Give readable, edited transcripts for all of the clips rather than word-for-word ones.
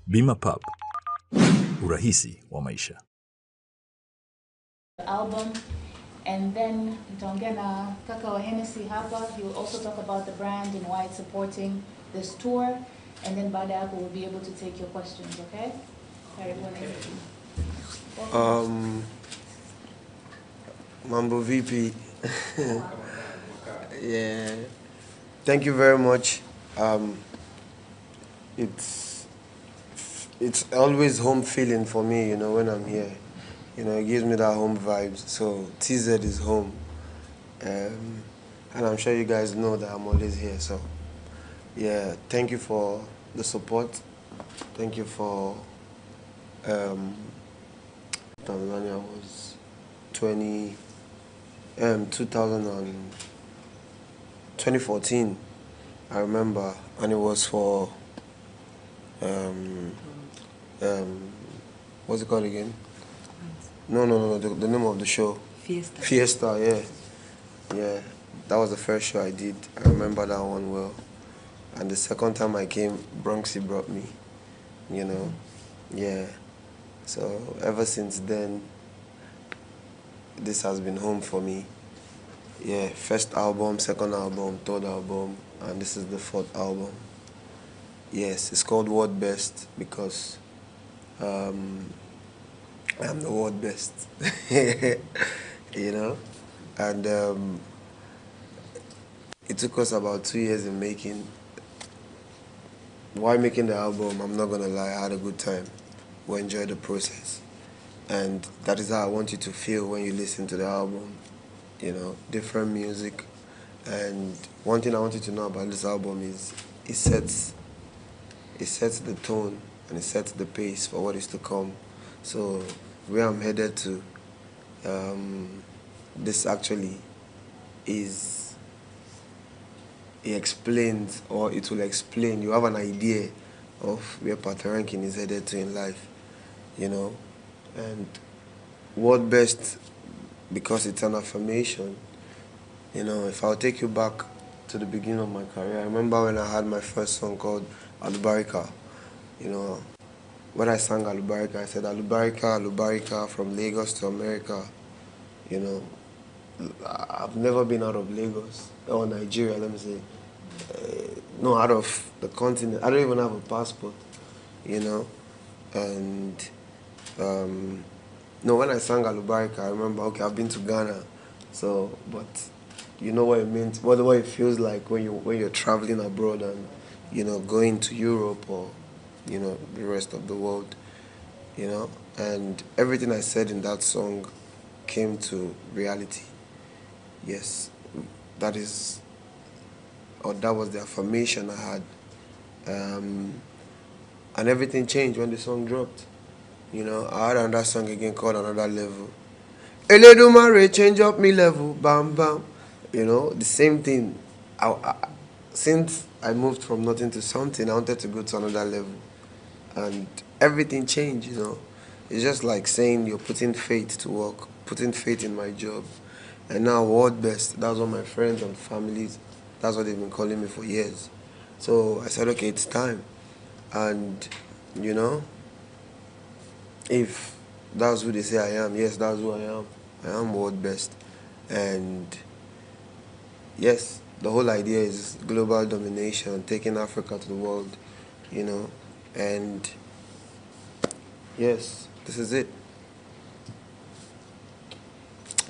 Bima Pub, urahisi wa maisha. Album, and then nitaongea na kaka wa Hennessy hapa. He will also talk about the brand and why it's supporting this tour, and then baada hapo we'll be able to take your questions, okay? Mambo VP. Yeah. Thank you very much. It's always home feeling for me, you know, when I'm here. You know, it gives me that home vibes. So TZ is home. And I'm sure you guys know that I'm always here. So yeah, thank you for the support. Thank you for Tanzania was 2014, I remember, and it was for what's it called again? No, the name of the show. Fiesta, yeah. Yeah, that was the first show I did. I remember that one well. And the second time I came, Bronxy brought me, you know. Yeah. So ever since then, this has been home for me. Yeah, first album, second album, third album, and this is the fourth album. Yes, it's called World Best because I'm the world best, you know? And it took us about 2 years in making. While making the album, I'm not gonna lie, I had a good time. We enjoyed the process. And that is how I want you to feel when you listen to the album. You know, different music. And one thing I want you to know about this album is it sets the tone and it sets the pace for what is to come. So where I'm headed to, this actually is, it explains, or it will explain, you have an idea of where PATORANKING is headed to in life, you know. And World Best, because it's an affirmation, you know. If I'll take you back to the beginning of my career, I remember when I had my first song called Alubarika. You know, when I sang Alubarika, I said Alubarika, Alubarika, from Lagos to America. You know, I've never been out of Lagos, or Nigeria, let me say. No, out of the continent. I don't even have a passport, you know. And no, when I sang Alubarika, I remember, okay, I've been to Ghana, so, but you know what it means, what it feels like when you're traveling abroad and, you know, going to Europe or, you know, the rest of the world, you know. And everything I said in that song came to reality. Yes, that is, or that was the affirmation I had. And everything changed when the song dropped. You know, I had another song again called Another Level. Eledumare, change up me level, bam bam. You know, the same thing. Since I moved from nothing to something, I wanted to go to another level. And everything changed, you know. It's just like saying you're putting faith to work, putting faith in my job. And now World Best, that's what my friends and families, that's what they've been calling me for years. So I said, okay, it's time. And, you know, if that's who they say I am, yes, that's who I am. I am World Best. And yes, the whole idea is global domination, taking Africa to the world, you know. And yes, this is it.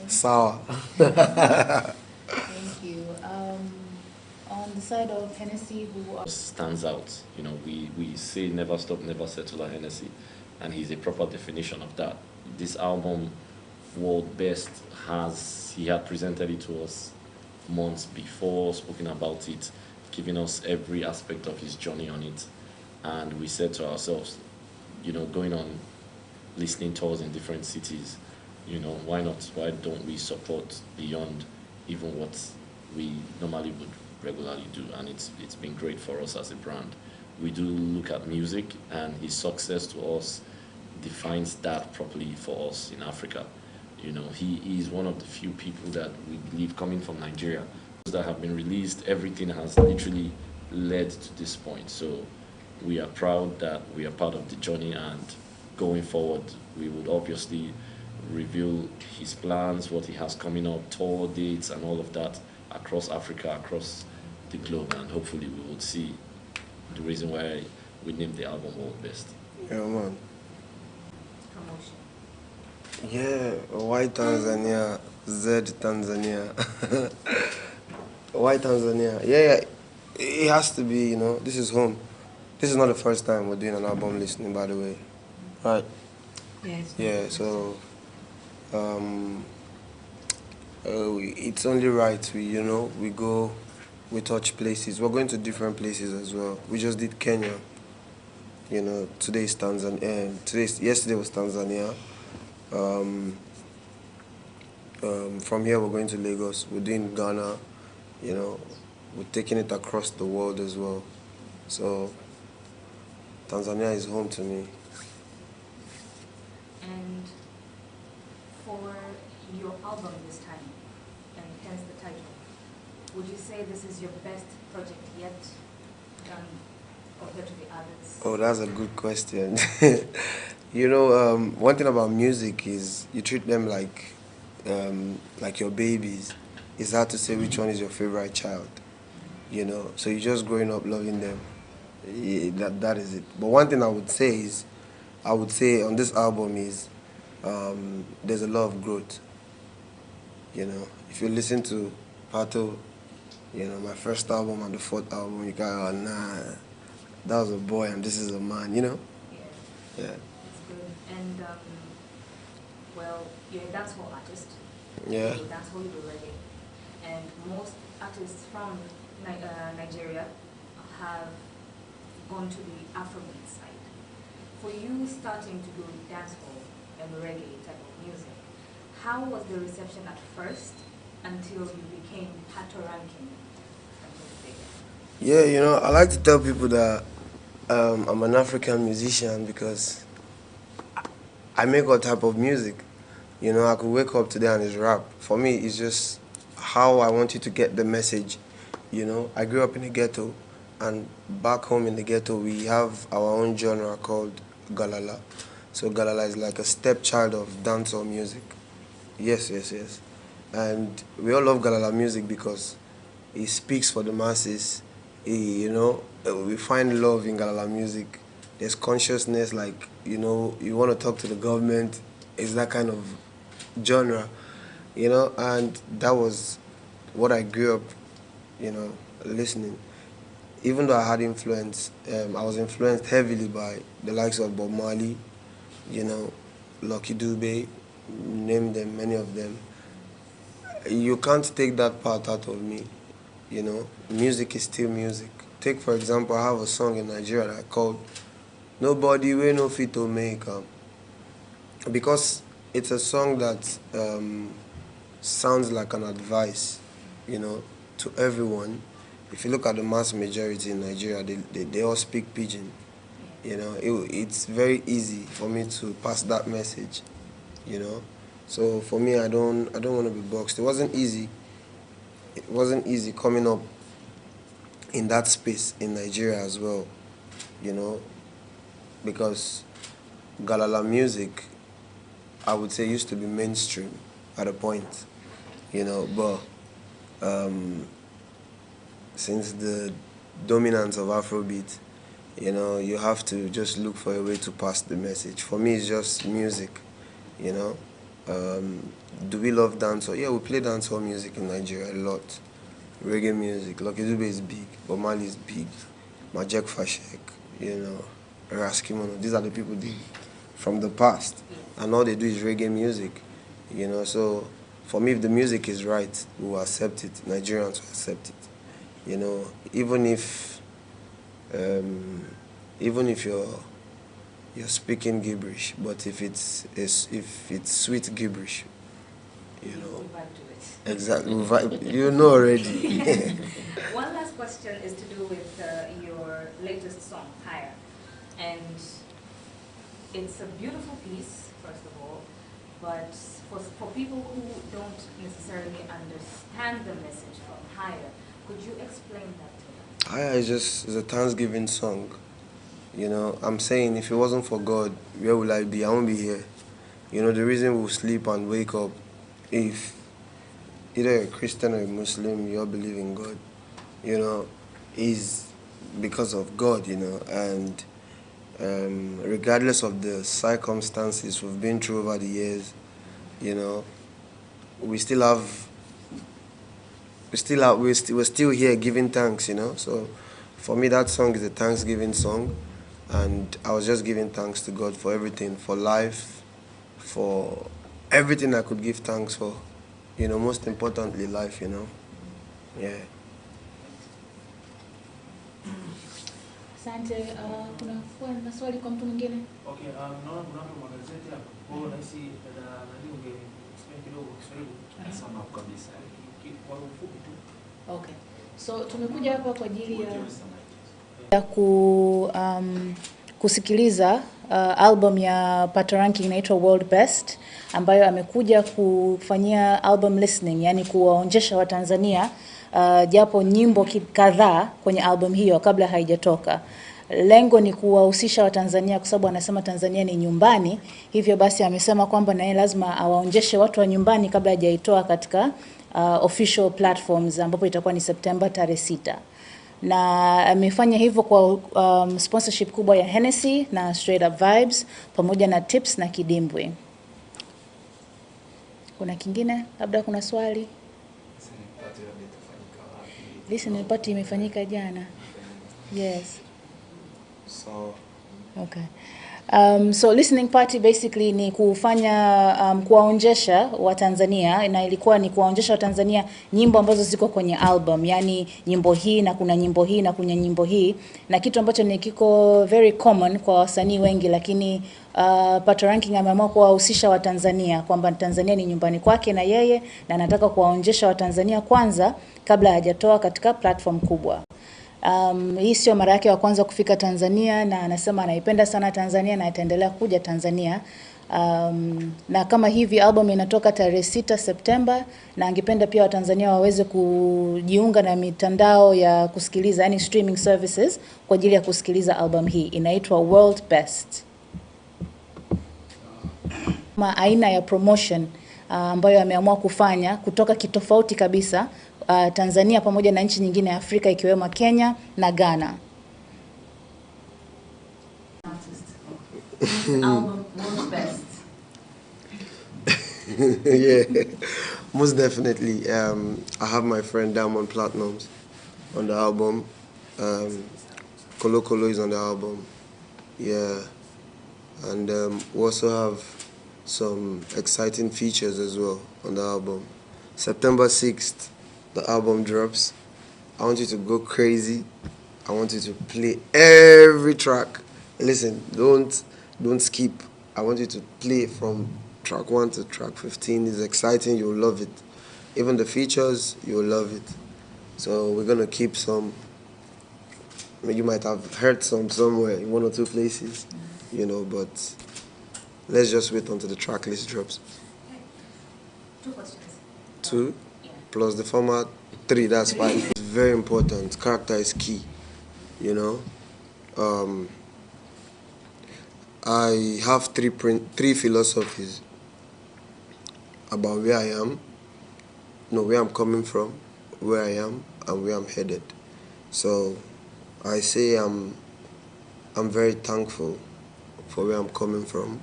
Sour. Thank you. On the side of Hennessy, who stands out, you know, we say never stop, never settle at Hennessy, and he's a proper definition of that. This album, World Best, he had presented it to us months before, spoken about it, giving us every aspect of his journey on it. And we said to ourselves, you know, going on listening tours in different cities, you know, why not? Why don't we support beyond even what we normally would regularly do? And it's been great for us as a brand. We do look at music, and his success to us defines that properly for us in Africa. You know, he is one of the few people that we believe, coming from Nigeria, that have been released, everything has literally led to this point. So we are proud that we are part of the journey, and going forward, we would obviously reveal his plans, what he has coming up, tour dates, and all of that across Africa, across the globe, and hopefully we would see the reason why we named the album World Best. Yeah, man. Promotion. Yeah, why Tanzania? Z Tanzania. Why Tanzania? Yeah, it has to be, you know, this is home. This is not the first time we're doing an album listening, by the way. Right? Yes. Yeah, so it's only right we go, we touch places. We're going to different places as well. We just did Kenya. You know, today is Tanzania. Yesterday was Tanzania. From here we're going to Lagos. We're doing Ghana. You know, we're taking it across the world as well. So Tanzania is home to me. And for your album this time, and hence the title, would you say this is your best project yet done compared to the others? Oh, that's a good question. You know, one thing about music is you treat them like your babies. It's hard to say which one is your favorite child. You know, so you're just growing up loving them. That is it. But one thing I would say on this album is there's a lot of growth. You know, if you listen to Pato, you know, my first album and the fourth album, you go, oh, nah, that was a boy and this is a man, you know? Yeah. Yeah. That's good. And, well, you're a dancehall artist. Yeah. You do dancehall, you do reggae. And most artists from Nigeria have gone to the Afrobeat side. For you starting to do dancehall and reggae type of music, how was the reception at first until you became PATORANKING? Yeah, you know, I like to tell people that I'm an African musician because I make all type of music. You know, I could wake up today and it's rap. For me, it's just how I want you to get the message. You know, I grew up in the ghetto, and back home in the ghetto, we have our own genre called Galala. So Galala is like a stepchild of dancehall music. Yes. And we all love Galala music because it speaks for the masses. You know, we find love in Galala music. There's consciousness, like, you know, you want to talk to the government. It's that kind of genre, you know, and that was what I grew up, you know, listening. Even though I had influence, I was influenced heavily by the likes of Bob Marley, you know, Lucky Dube, name them, many of them. You can't take that part out of me, you know. Music is still music. Take, for example, I have a song in Nigeria that I called Nobody We No Fit to Make Am. Because it's a song that sounds like an advice, you know, to everyone. If you look at the mass majority in Nigeria, they all speak pidgin. You know, it's very easy for me to pass that message, you know. So for me, I don't want to be boxed. It wasn't easy. It wasn't easy coming up in that space in Nigeria as well, you know, because Galala music, I would say, used to be mainstream at a point, you know, but since the dominance of Afrobeat, you know, you have to just look for a way to pass the message. For me, it's just music, you know. Do we love dancehall? Yeah, we play dancehall music in Nigeria a lot. Reggae music, Lucky Dube is big, Bob Marley is big, Majek Fashek, you know, Raskimono. These are the people from the past, and all they do is reggae music, you know. So for me, if the music is right, we will accept it. Nigerians will accept it, you know. Even if you're speaking gibberish, but if it's sweet gibberish, you know. Exactly, you know already. One last question is to do with your latest song, Higher. And it's a beautiful piece, first of all, but for people who don't necessarily understand the message from Higher, could you explain that to them? Higher is a Thanksgiving song, You know, I'm saying if it wasn't for God, where would I be? I won't be here. You know, the reason we sleep and wake up, if either a Christian or a Muslim, you all believe in God, you know, is because of God, you know, and regardless of the circumstances we've been through over the years, you know, we're still here giving thanks, you know. So for me, that song is a Thanksgiving song, and I was just giving thanks to God for everything, for life, for everything I could give thanks for, you know, most importantly life, you know. Yeah. Asante. Kuna swali kwa mtu mwingine? Okay, naona kuna magazeti hapo. Kwa hiyo nahisi nani explain kidogo Kiswahili sana kabisa. Kwa ufupi tu. Okay. So tumekuja hapa kwa ajili ya kusikiliza album ya PATORANKING inaitwa World Best, ambayo amekuja kufanyia album listening, yani kuwaonjesha Watanzania japo nyimbo kadhaa kwenye album hiyo kabla haijatoka. Lengo ni kuwahusisha Watanzania kwa sababu anasema Tanzania ni nyumbani, hivyo basi amesema kwamba naye lazima awaonjeshe watu wa nyumbani kabla hajaitoa katika official platforms, ambapo itakuwa ni September tarehe 6. Na amefanya hivyo kwa sponsorship kubwa ya Hennessy na Straight Up Vibes pamoja na Tips na Kidimbwi. Kuna kingine? Labda kuna swali? Listening party imefanyika jana. Yes. So okay. So listening party basically ni kufanya kuwaonjesha Watanzania, na ilikuwa ni kuwaonjesha Watanzania nyimbo ambazo ziko kwenye album, yani nyimbo hii na kuna nyimbo hii na kuna nyimbo hii, na kitu ambacho ni kiko very common kwa wasanii wengi, lakini PATORANKING ameamua kuwahusisha Watanzania kwamba Tanzania ni nyumbani kwake na yeye, na anataka kuwaonjesha Watanzania kwanza kabla hajatoa katika platform kubwa. Hii sio mara yake ya kwanza kufika Tanzania, na anasema anaipenda sana Tanzania na ataendelea kuja Tanzania. Na kama hivi album inatoka tarehe 6 September, na angependa pia Watanzania waweze kujiunga na mitandao ya kusikiliza, yani streaming services, kwa ajili ya kusikiliza album hii. Inaitwa World Best. Aina ya promotion ambayo ameamua kufanya kutoka kitofauti kabisa Tanzania pamoja na nchi nyingine ya Afrika ikiwemo Kenya na Ghana. Album World Best. Yeah, most definitely. I have my friend Diamond Platnumz on the album. Kolo Kolo is on the album. Yeah, and we also have some exciting features as well on the album. September 6th, the album drops. I want you to go crazy. I want you to play every track. Listen, don't skip. I want you to play from track 1 to track 15. It's exciting. You'll love it. Even the features, you'll love it. So we're gonna keep some. I mean, you might have heard some somewhere in 1 or 2 places, you know, but let's just wait until the track list drops. 2 questions. 2 Yeah. plus the format 3, that's 5. It's very important. Character is key, you know. I have 3 philosophies about where I am, where I'm coming from, where I am, and where I'm headed. So I say I'm very thankful for where I'm coming from.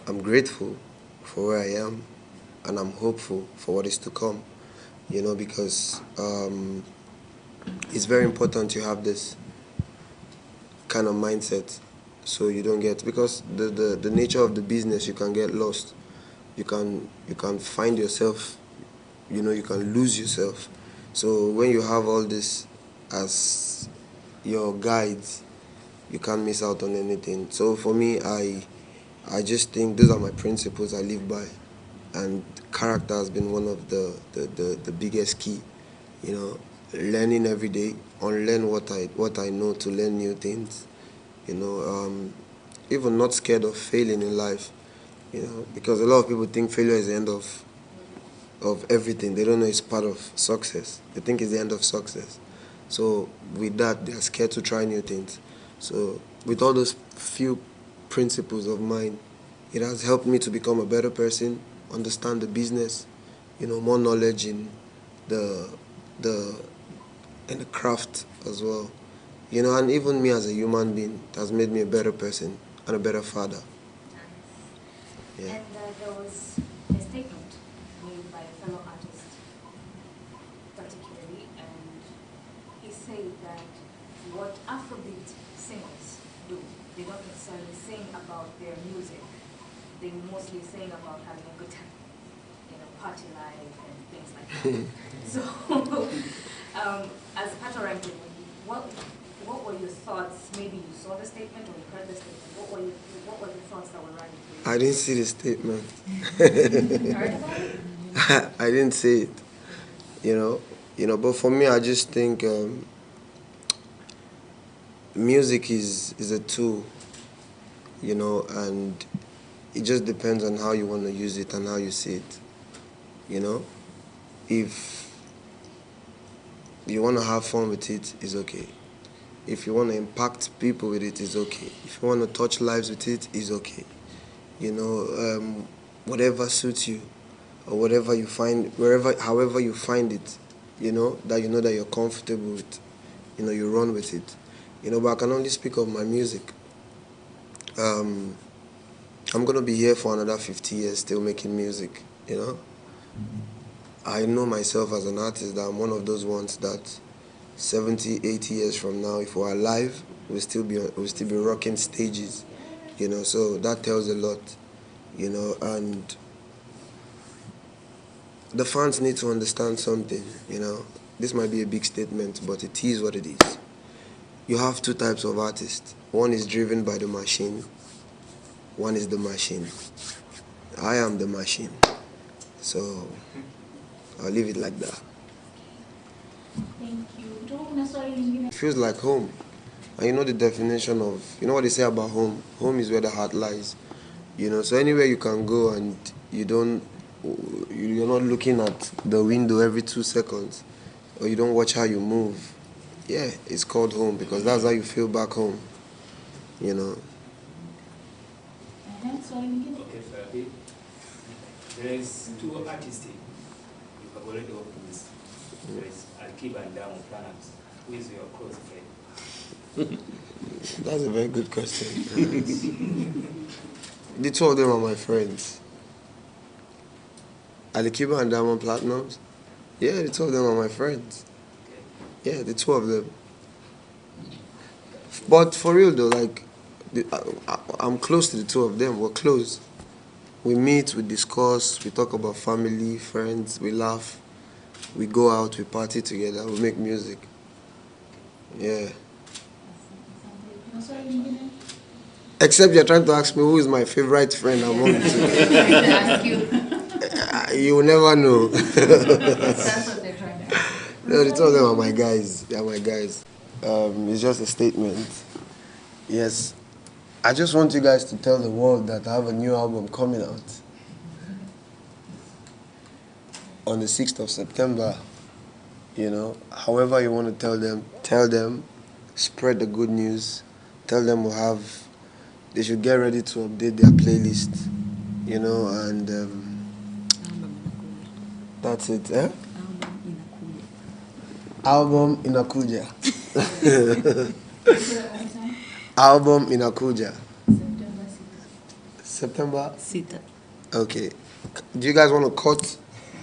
I'm grateful for where I am, and I'm hopeful for what is to come, you know, because it's very important you have this kind of mindset so you don't get, because the nature of the business, you can get lost. You can find yourself, you know, you can lose yourself. So when you have all this as your guides, you can't miss out on anything. So for me, I just think those are my principles I live by, and character has been one of the biggest key, you know, learning every day, unlearn what I know to learn new things, you know, even not scared of failing in life, you know, because a lot of people think failure is the end of everything. They don't know it's part of success. They think it's the end of success. So with that, they are scared to try new things. So with all those few principles of mine, it has helped me to become a better person, understand the business, more knowledge in the craft as well. And even me as a human being, it has made me a better person and a better father. Yeah. And there was a statement made by a fellow artist, particularly, and he said that what Afrobeat singers do, they don't necessarily sing about their music. They mostly sing about having a good time, party life and things like that. So, as Patoranking, what were your thoughts? Maybe you saw the statement or you heard the statement. What were the thoughts that were running through you? I didn't see the statement. You heard about it? I didn't see it. But for me, I just think music is a tool, and it just depends on how you want to use it and how you see it. If you want to have fun with it, it's okay. If you want to impact people with it, it's okay. If you want to touch lives with it, it's okay. Whatever suits you, or whatever you find, however you find it, that you're comfortable with, you run with it. But I can only speak of my music. I'm gonna be here for another 50 years still making music, I know myself as an artist that I'm one of those ones that 70, 80 years from now, if we're alive, we'll still be rocking stages, so that tells a lot, and the fans need to understand something, This might be a big statement, but it is what it is. You have two types of artists. One is driven by the machine. One is the machine. I am the machine. So I'll leave it like that. Thank you. It feels like home. And the definition of, what they say about home? Home is where the heart lies. So anywhere you can go and you're not looking at the window every 2 seconds, or you don't watch how you move. Yeah, it's called home because that's how you feel back home. Okay, Fabi. There is 2 artists you have already worked with. There is ALIKIBA and Diamond Platnumz. Who is your close friend? That's a very good question. The 2 of them are my friends. ALIKIBA and Diamond Platnumz. Yeah, the 2 of them are my friends. Yeah, the 2 of them. But for real though, I'm close to the 2 of them. We're close. We meet, we discuss, we talk about family, friends, we laugh, we go out, we party together, we make music. Yeah. Except you're trying to ask me who is my favorite friend among the 2. You will never know. That's what they're trying to ask. No, the 2 of them are my guys. They are my guys. It's just a statement. Yes. I just want you guys to tell the world that I have a new album coming out on the 6th of September. However you want to tell them, spread the good news, tell them they should get ready to update their playlist, and that's it, eh? Album inakuja. Album inakuja. September 6th. Okay. Do you guys want to cut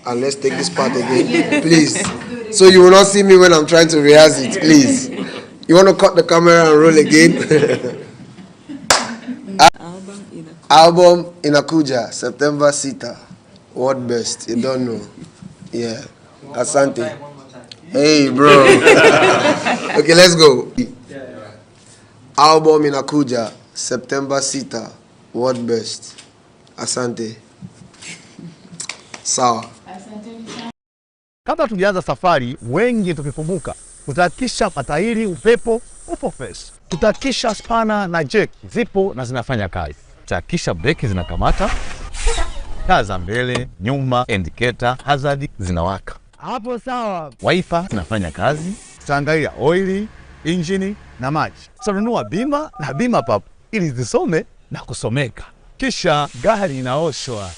and let's take this part again, please? So you will not see me when I'm trying to rehearse it, please. You want to cut the camera and roll again? Album inakuja, September 6th. What best? You don't know. Yeah. Asante. Hey, bro. Okay, let's go. Album inakuja, September 6th. What best? Asante. Sawa. Kabla tujaanza safari, wengi tukikumbuka tutahakikisha matairi upepo upo fresh. Tutahakikisha spana na jack zipo na zinafanya kazi. Tutahakikisha breki zinakamata, taa za mbele, nyuma, indicator, hazard zinawaka. Hapo sawa. Wiper zinafanya kazi. Tutaangalia oili, injini na maji. Sasa nunua bima na bima pap ili zisome na kusomeka. Kisha gari inaoshwa.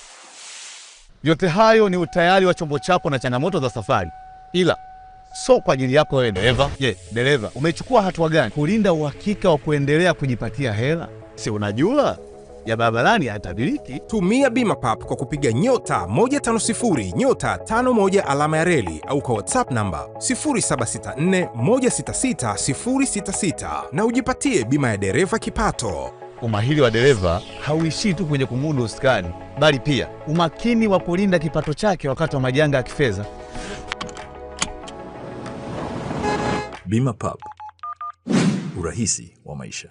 Yote hayo ni utayari wa chombo chako na changamoto za safari. Ila so kwa ajili yako wewe dereva. Dereva, umechukua hatua gani kulinda uhakika wa kuendelea kujipatia hela? Si unajua ya barabarani hatabiriki. Tumia bima pap kwa kupiga *150 *51 alama ya reli au kwa WhatsApp namba 0764166066 na ujipatie bima ya dereva kipato. Umahiri wa dereva hauishii tu kwenye kumudu usukani, bali pia umakini wa kulinda kipato chake wakati wa majanga ya kifedha. Bima Pub, urahisi wa maisha.